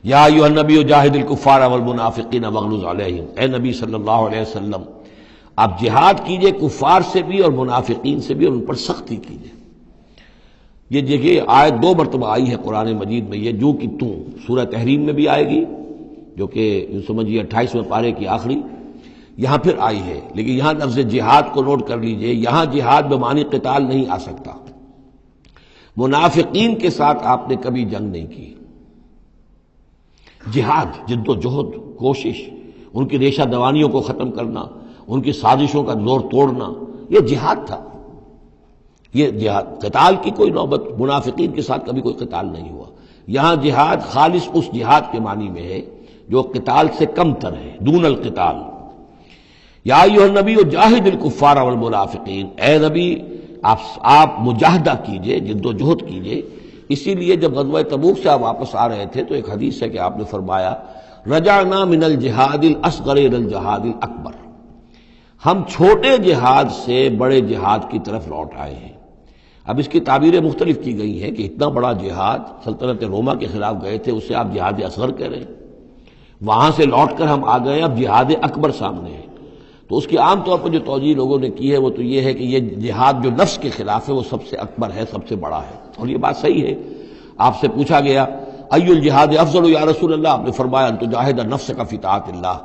یا ایھا النبی جاہد الکفار والمنافقین واغلظ علیہم، اے نبی صلی اللہ علیہ وسلم آپ جہاد کیجئے کفار سے بھی اور منافقین سے بھی، اور ان پر سختی کیجئے۔ یہ دیکھیے آیت 2 مرتبہ آئی ہے قرآن مجید میں، یہ جو کہ توں سورہ تحریم میں بھی آئے گی جو کہ سمجھیے 28ویں پارے کی آخری، یہاں پھر آئی ہے، لیکن یہاں لفظ جہاد کو نوٹ کر لیجئے، یہاں جہاد بمعنی قتال نہیں آ سکتا۔ منافقین کے ساتھ آپ نے کبھی جنگ نہیں کی۔ جہاد، جد و جہد، کوشش، ان کی ریشہ دوانیوں کو ختم کرنا، ان کی سازشوں کا زور توڑنا، یہ جہاد تھا۔ یہ جہاد، قتال کی کوئی نوبت منافقین کے ساتھ کبھی کوئی قتال نہیں ہوا۔ یہاں جہاد خالص اس جہاد کے معنی میں ہے جو قتال سے کم تر ہے، دون القتال۔ یا ایھا النبی جاہد الکفار والمنافقین، اے نبی آپ مجاہدہ کیجئے، جد و جہد کیجئے۔ اسی لیے جب غزوہ تبوک سے آپ واپس آ رہے تھے تو ایک حدیث ہے کہ آپ نے فرمایا رجعنا من الجہاد الاصغر الى الجہاد الاکبر، ہم چھوٹے جہاد سے بڑے جہاد کی طرف لوٹ آئے ہیں۔ اب اس کی تعبیریں مختلف کی گئی ہیں کہ اتنا بڑا جہاد سلطنت روما کے خلاف گئے تھے، اسے آپ جہاد اصغر کہہ رہے ہیں، وہاں سے لوٹ کر ہم آ گئے، اب جہاد اکبر سامنے ہے۔ تو اس کی عام طور پر جو توجیہ لوگوں نے کی ہے وہ تو یہ ہے کہ یہ جہاد جو نفس کے خلاف ہے وہ سب سے اکبر ہے، سب سے بڑا ہے، اور یہ بات صحیح ہے۔ آپ سے پوچھا گیا ای الجہاد افضل یا رسول اللہ، آپ نے فرمایا ان تجاہد نفسک فی طاعت اللہ،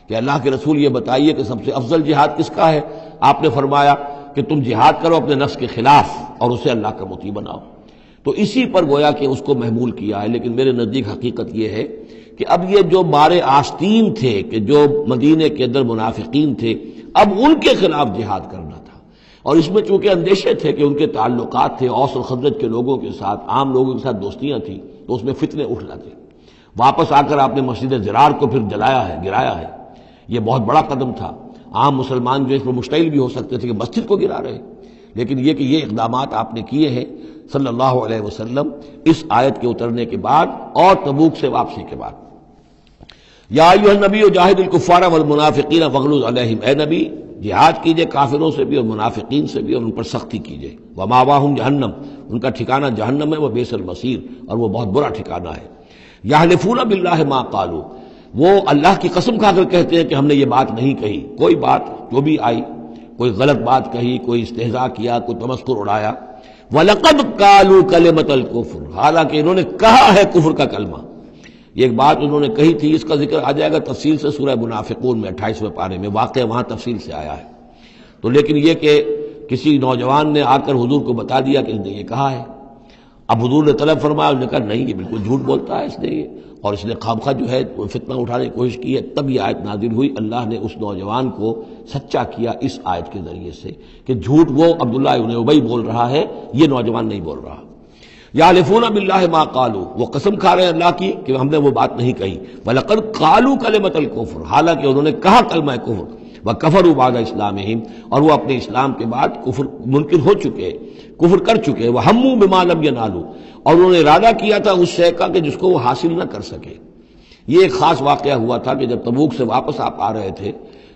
کہ اللہ کے رسول یہ بتائیے کہ سب سے افضل جہاد کس کا ہے؟ آپ نے فرمایا کہ تم جہاد کرو اپنے نفس کے خلاف اور اسے اللہ کا مطیع بناؤ۔ تو اسی پر گویا کہ اس کو محمول کیا ہے، لیکن میرے نزدیک حقیقت یہ ہے کہ اب یہ جو مارے آستین تھے، کہ جو مدینے کے اندر منافقین تھے، اب ان کے خلاف جہاد کرنا تھا، اور اس میں چونکہ اندیشے تھے کہ ان کے تعلقات تھے اوس اور خزرج کے لوگوں کے ساتھ، عام لوگوں کے ساتھ دوستیاں تھیں، تو اس میں فتنے اٹھ جاتے۔ واپس آ کر آپ نے مسجد زرار کو پھر جلایا ہے، گرایا ہے، یہ بہت بڑا قدم تھا۔ عام مسلمان جو اس پر مشتعل بھی ہو سکتے تھے کہ مسجد کو گرا رہے، لیکن یہ کہ یہ اقدامات آپ نے کیے ہیں صلی اللہ علیہ وسلم اس آیت کے اترنے کے بعد اور تبوک سے واپسی کے بعد۔ یا ایھا النبی جاہد الکفار والمنافقین واغلظ علیہم، اے نبی جہاد کیجئے کافروں سے بھی اور منافقین سے بھی، اور ان پر سختی کیجئے۔ ومأواہم جہنم، ان کا ٹھکانہ جہنم ہے، وبئس المصیر، اور وہ بہت برا ٹھکانہ ہے۔ یحلفون باللہ ما قالوا، وہ اللہ کی قسم کھا کر کہتے ہیں کہ ہم نے یہ بات نہیں کہی۔ کوئی بات جو بھی آئی، کوئی غلط بات کہی، کوئی استہزاء کیا، کوئی تمسخر اڑایا۔ وَلَقَدْ قَالُوا كَلِمَةَ الْكُفْرِ، حالانکہ انہوں نے کہا ہے کفر کا کلمہ۔ یہ ایک بات انہوں نے کہی تھی، اس کا ذکر آ جائے گا تفصیل سے سورہ منافقون میں 28ویں پارے میں، واقعہ وہاں تفصیل سے آیا ہے۔ تو لیکن یہ کہ کسی نوجوان نے آ کر حضور کو بتا دیا کہ اس نے یہ کہا ہے، اب حضور نے طلب فرمایا، انہوں نے کہا نہیں یہ بالکل جھوٹ بولتا ہے اس نے، یہ اور اس نے خواہ جو ہے فتنہ اٹھانے کی کوشش کی ہے۔ تب یہ آیت نازل ہوئی، اللہ نے اس نوجوان کو سچا کیا اس آیت کے ذریعے سے کہ جھوٹ وہ عبداللہ ابن ابی بول رہا ہے، یہ نوجوان نہیں بول رہا۔ یحلفون باللہ ما قالوا، وہ قسم کھا رہے ہیں اللہ کی کہ ہم نے وہ بات نہیں کہی۔ وَلَقَدْ قَالُوا كَلِمَةَ الْكُفْرِ، حالانکہ انہوں نے کہا کلمہ کفر۔ وَكَفَرُوا بَعْدَ إِسْلَامِهِمْ، اور وہ اپنے اسلام کے بعد کفر منکر ہو چکے، کفر کر چکے۔ وَهَمُّوا بِمَا لَمْ يَنَالُوا، اور انہوں نے ارادہ کیا تھا اس شے کا کہ جس کو وہ حاصل نہ کر سکے۔ یہ ایک خاص واقعہ ہوا تھا کہ جب تبوک سے واپس آپ آ رہے تھے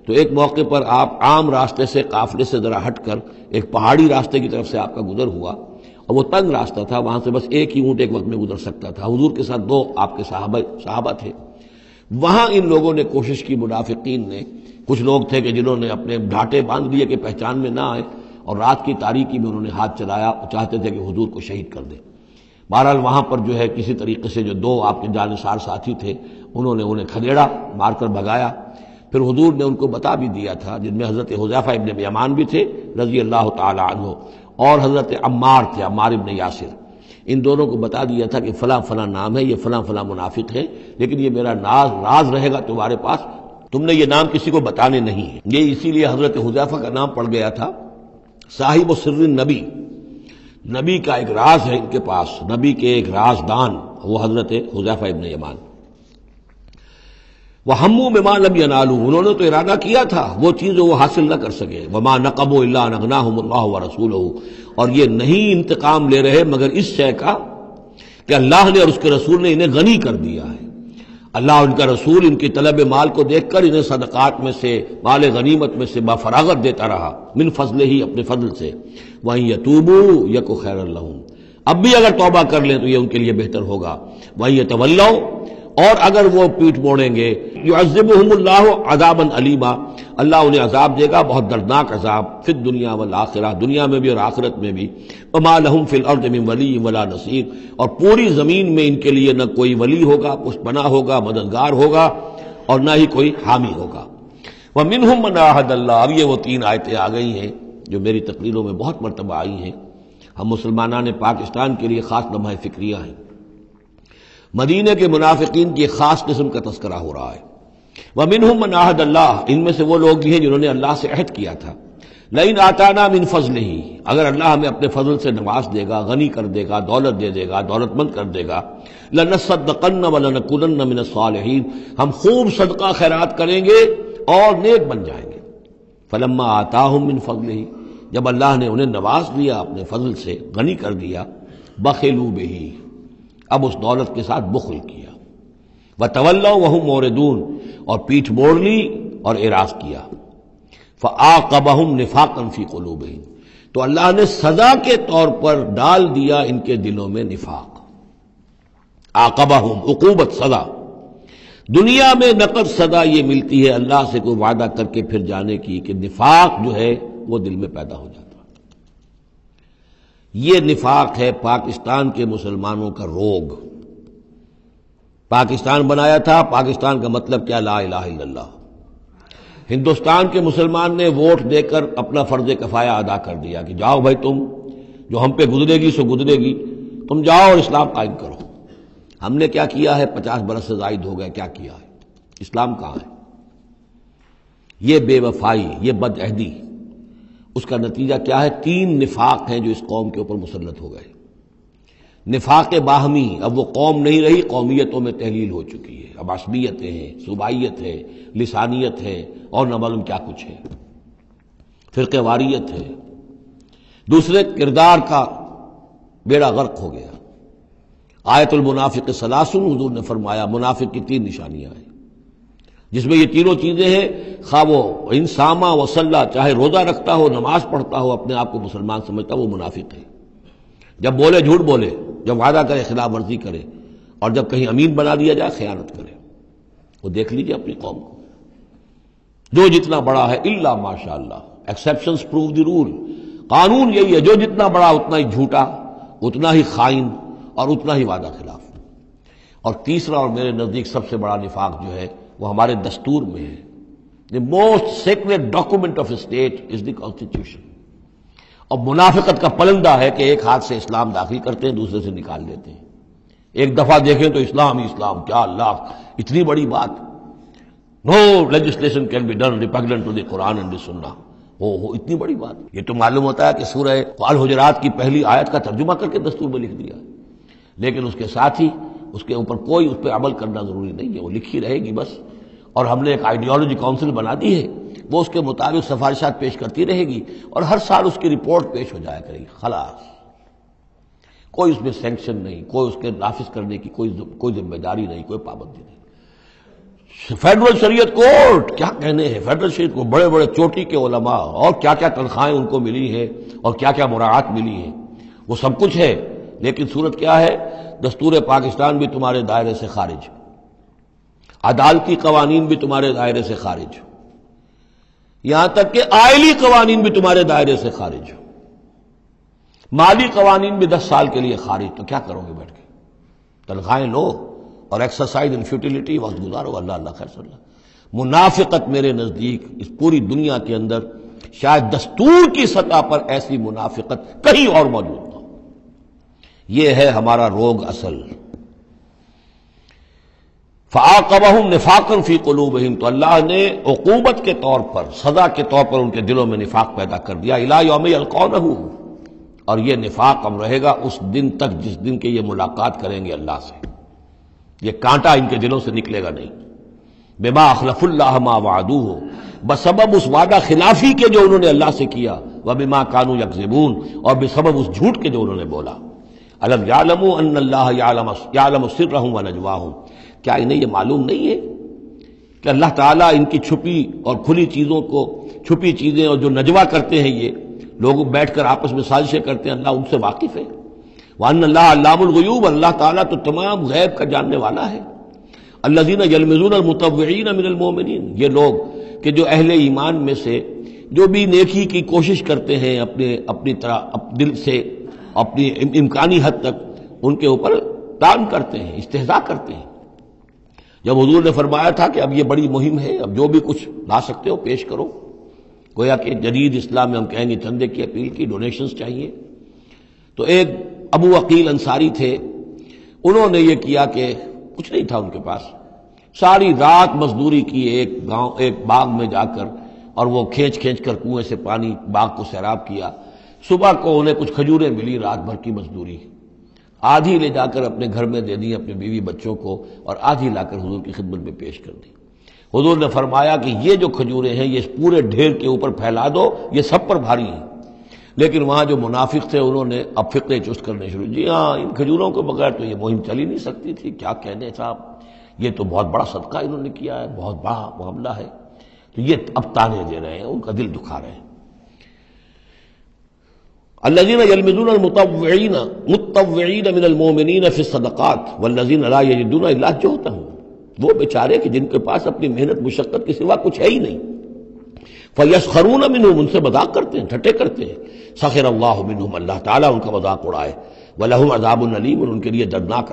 تو ایک موقع پر آپ عام راستے سے، قافلے سے ذرا ہٹ کر ایک پہاڑی راستے کی طرف سے آپ کا گزر ہوا، اور وہ تنگ راستہ تھا، وہاں سے بس ایک ہی اونٹ ایک وقت میں گزر سکتا تھا۔ حضور کے ساتھ 2 آپ کے صحابہ تھے۔ وہاں ان لوگوں نے کوشش کی، منافقین نے، کچھ لوگ تھے کہ جنہوں نے اپنے ڈھاٹے باندھ لیے کہ پہچان میں نہ آئے، اور رات کی تاریکی میں انہوں نے ہاتھ چلایا، چاہتے تھے کہ حضور کو شہید کر دیں۔ بہرحال وہاں پر جو ہے کسی طریقے سے جو 2 آپ کے جانثار ساتھی تھے انہوں نے انہیں کھدیڑا، مار کر بھگایا۔ پھر حضور نے ان کو بتا بھی دیا تھا، جن میں حضرت حذیفہ ابن یمان بھی تھے رضی اللہ تعالی عنہ، اور حضرت عمار تھے، عمار ابن یاسر۔ ان دونوں کو بتا دیا تھا کہ فلاں فلاں نام ہے، یہ فلاں فلاں منافق ہے، لیکن یہ میرا راز رہے گا تمہارے پاس، تم نے یہ نام کسی کو بتانے نہیں ہے۔ یہ اسی لیے حضرت حذیفہ کا نام پڑ گیا تھا صاحب سر النبی، نبی کا ایک راز ہے ان کے پاس، نبی کے ایک رازدان، وہ حضرت حذیفہ ابن یمان۔ وَهَمُّوا بِمَا لَمْ يَنَالُوا، انہوں نے تو ارادہ کیا تھا وہ چیز جو وہ حاصل نہ کر سکے۔ وَمَا نَقَمُوا إِلَّا أَنْ أَغْنَاهُمُ اللَّهُ وَرَسُولُهُ، اور یہ نہیں انتقام لے رہے مگر اس شے کا کہ اللہ نے اور اس کے رسول نے انہیں غنی کر دیا ہے۔ اللہ اور ان کا رسول ان کی طلب مال کو دیکھ کر انہیں صدقات میں سے، مال غنیمت میں سے بفراغت دیتا رہا، من فضلہ ہی، اپنے فضل سے۔ وَإِن يَتُوبُوا يَكُ خَيْرًا لَّهُمْ، اب بھی اگر توبہ کر لیں تو یہ ان کے لیے بہتر ہوگا۔ وَإِن يَتَوَلَّوْا، اور اگر وہ پیٹھ موڑیں گے یعذبہم اللہ عذابا علیما، اللہ انہیں عذاب دے گا بہت دردناک عذاب، فی الدنیا والآخرہ، دنیا میں بھی اور آخرت میں بھی، وما لہم فی الارض من ولی ولا نصیر، اور پوری زمین میں ان کے لیے نہ کوئی ولی ہوگا، پشت پناہ ہوگا، مددگار ہوگا، اور نہ ہی کوئی حامی ہوگا۔ ومنہم من عاہد اللہ، اب یہ وہ 3 آیتیں آ گئی ہیں جو میری تقریروں میں بہت مرتبہ آئی ہیں، ہم مسلمانان پاکستان کے لیے خاص لمحہ فکریہ ہیں۔ مدینے کے منافقین کی ایک خاص قسم کا تذکرہ ہو رہا ہے۔ وَمِنْهُمْ مَنْ عَاهَدَ اللَّهُ، ان میں سے وہ لوگ بھی ہیں جنہوں نے اللہ سے عہد کیا تھا، لَئِنْ آتَانَا مِنْ فَضْلِهِ، اگر اللہ ہمیں اپنے فضل سے نواز دے گا، غنی کر دے گا، دولت دے دے گا، دولت مند کر دے گا، لَنَصَّدَّقَنَّ وَلَنَكُونَنَّ مِنَ الصَّالِحِينَ، ہم خوب صدقہ خیرات کریں گے اور نیک بن جائیں گے۔ فَلَمَّا آتَاهُم مِنْ فَضْلِهِ، جب اللہ نے انہیں نواز دیا اپنے فضل سے، غنی کر دیا، بَخِلُوا بِهِ، اب اس دولت کے ساتھ بخل کیا، وَتَوَلَّوْا وَهُمْ مُعْرِضُونَ، اور پیٹھ موڑ لی اور اعراض کیا، فَعَاقَبَهُمْ نِفَاقًا فِي قُلُوبِهِمْ، تو اللہ نے سزا کے طور پر ڈال دیا ان کے دلوں میں نفاق۔ عاقبہم، عقوبت، سزا۔ دنیا میں نقد سزا یہ ملتی ہے اللہ سے کوئی وعدہ کر کے پھر جانے کی کہ نفاق جو ہے وہ دل میں پیدا ہو جاتا ہے۔ یہ نفاق ہے پاکستان کے مسلمانوں کا روگ۔ پاکستان بنایا تھا، پاکستان کا مطلب کیا؟ لا الہ الا اللہ۔ ہندوستان کے مسلمان نے ووٹ دے کر اپنا فرض کفایہ ادا کر دیا کہ جاؤ بھائی، تم جو ہم پہ گزرے گی سو گزرے گی، تم جاؤ اور اسلام قائم کرو۔ ہم نے کیا کیا ہے؟ 50 برس سے زائد ہو گئے، کیا کیا ہے؟ اسلام کہاں ہے؟ یہ بے وفائی، یہ بد عہدی، اس کا نتیجہ کیا ہے؟ 3 نفاق ہیں جو اس قوم کے اوپر مسلط ہو گئے۔ نفاق باہمی، اب وہ قوم نہیں رہی، قومیتوں میں تحلیل ہو چکی ہے، اب عصبیتیں ہیں، صوبائیت ہے، لسانیت ہے، اور نہ معلوم کیا کچھ ہے، فرقہ واریت ہے۔ دوسرے، کردار کا بیڑا غرق ہو گیا۔ آیت المنافق ثلاث، حضور نے فرمایا منافق کی 3 نشانیاں ہیں، جس میں یہ تینوں چیزیں ہیں، خواہ وہ انسامہ وصلہ، چاہے روزہ رکھتا ہو، نماز پڑھتا ہو، اپنے آپ کو مسلمان سمجھتا ہو، وہ منافق ہے۔ جب بولے جھوٹ بولے، جب وعدہ کرے خلاف ورزی کرے، اور جب کہیں امین بنا دیا جائے خیانت کرے۔ وہ دیکھ لیجئے اپنی قوم کو، جو جتنا بڑا ہے الا ماشاء اللہ، ایکسیپشنز پروو دی رول، قانون یہی ہے، جو جتنا بڑا اتنا ہی جھوٹا، اتنا ہی خائن، اور اتنا ہی وعدہ خلاف۔ اور تیسرا اور میرے نزدیک سب سے بڑا نفاق جو ہے وہ ہمارے دستور میں ہے۔ The most sacred document of a state is the constitution۔ اور منافقت کا پلندہ ہے کہ ایک ہاتھ سے اسلام داخل کرتے ہیں، دوسرے سے نکال دیتے ہیں۔ ایک دفعہ دیکھیں تو اسلام ہی اسلام، کیا اللہ، اتنی بڑی بات۔ No legislation can be done repugnant to the Quran and the Sunnah۔ اتنی بڑی بات، یہ تو معلوم ہوتا ہے کہ سورہ الحجرات کی پہلی آیت کا ترجمہ کر کے دستور میں لکھ دیا، لیکن اس کے ساتھ ہی اس کے اوپر کوئی اس پہ عمل کرنا ضروری نہیں ہے، وہ لکھی رہے گی بس۔ اور ہم نے ایک آئیڈیالوجی کونسل بنا دی ہے، وہ اس کے مطابق سفارشات پیش کرتی رہے گی، اور ہر سال اس کی رپورٹ پیش ہو جایا کرے گی، خلاص۔ کوئی اس میں سینکشن نہیں، کوئی اس کے نافذ کرنے کی کوئی ذمہ داری نہیں، کوئی پابندی نہیں۔ فیڈرل شریعت کورٹ، کیا کہنے ہیں فیڈرل شریعت کو، بڑے بڑے چوٹی کے علماء، اور کیا کیا تنخواہیں ان کو ملی ہیں، اور کیا کیا مراعات ملی ہیں، وہ سب کچھ ہے، لیکن صورت کیا ہے؟ دستور پاکستان بھی تمہارے دائرے سے خارج، عدالتی قوانین بھی تمہارے دائرے سے خارج، یہاں تک کہ آئلی قوانین بھی تمہارے دائرے سے خارج، مالی قوانین بھی 10 سال کے لیے خارج۔ تو کیا کرو گے بیٹھ کے؟ تنخواہیں لو اور ایکسرسائز ان فیوٹیلیٹی وقت گزارو، اللہ اللہ خیر صلی اللہ۔ منافقت میرے نزدیک اس پوری دنیا کے اندر شاید دستور کی سطح پر ایسی منافقت کہیں اور موجود نہ ہو۔ یہ ہے ہمارا روگ اصل۔ فَعَاقَبَهُمْ نِفَاقًا فِي قُلُوبِهِمْ، تو اللہ نے عقوبت کے طور پر، سزا کے طور پر ان کے دلوں میں نفاق پیدا کر دیا، إِلَىٰ يَوْمِ يَلْقَوْنَهُ، اور یہ نفاق اب رہے گا اس دن تک جس دن کے یہ ملاقات کریں گے اللہ سے۔ یہ کانٹا ان کے دلوں سے نکلے گا نہیں۔ بما اخلف اللہ ما وعدوہ، بسبب اس وعدہ خلافی کے جو انہوں نے اللہ سے کیا، وبما كانوا يكذبون، اور بسبب اس جھوٹ کے جو انہوں نے بولا۔ الم يعلموا ان اللہ يعلم سرهم ونجواهم، کیا انہیں یہ معلوم نہیں ہے کہ اللہ تعالیٰ ان کی چھپی اور کھلی چیزوں کو، چھپی چیزیں اور جو نجوا کرتے ہیں یہ لوگ بیٹھ کر آپس میں سازشیں کرتے ہیں، اللہ ان سے واقف ہے۔ وَأَنَّ اللَّهَ عَلَّامُ الْغُيُوبِ، اللہ تعالیٰ تو تمام غیب کا جاننے والا ہے۔ الذین یلمزون المطوعین من المؤمنین، یہ لوگ کہ جو اہل ایمان میں سے جو بھی نیکی کی کوشش کرتے ہیں اپنی طرح دل سے اپنی امکانی حد تک ان کے اوپر طعن کرتے ہیں، استہزاء کرتے ہیں۔ جب حضور نے فرمایا تھا کہ اب یہ بڑی مہم ہے، اب جو بھی کچھ لا سکتے ہو پیش کرو، گویا کہ جدید اسلام میں ہم کہیں گے چندے کی اپیل کی، ڈونیشنز چاہیے، تو ایک ابو عقیل انصاری تھے، انہوں نے یہ کیا کہ کچھ نہیں تھا ان کے پاس، ساری رات مزدوری کی ایک باغ میں جا کر، اور وہ کھینچ کر کنویں سے پانی باغ کو سیراب کیا۔ صبح کو انہیں کچھ کھجوریں ملی، رات بھر کی مزدوری، آدھی لے جا کر اپنے گھر میں دے دی اپنے بیوی بچوں کو، اور آدھی لا کر حضور کی خدمت میں پیش کر دی۔ حضور نے فرمایا کہ یہ جو کھجوریں ہیں یہ پورے ڈھیر کے اوپر پھیلا دو، یہ سب پر بھاری ہیں۔ لیکن وہاں جو منافق تھے انہوں نے اب فقے چست کرنے شروع، جی ہاں ان کھجوروں کے بغیر تو یہ مہم چل ہی نہیں سکتی تھی، کیا کہنے صاحب، یہ تو بہت بڑا صدقہ انہوں نے کیا ہے، بہت بڑا معاملہ ہے، تو یہ اب تانے دے رہے ہیں، ان کا دل دکھا رہے ہیں۔ الذین یلمزون المطوعین من المؤمنین فی الصدقات والذین لا یجدون الا جہدہم، وہ بیچارے کہ جن کے پاس اپنی محنت مشقت کے سوا کچھ ہے ہی نہیں، فیسخرون منہم، ان سے مذاق کرتے ہیں، ٹھٹے کرتے ہیں، سخر اللہ منہم، اللہ تعالیٰ ان کا مذاق اڑائے، ولہم عذاب علیم، ان کے لیے دردناک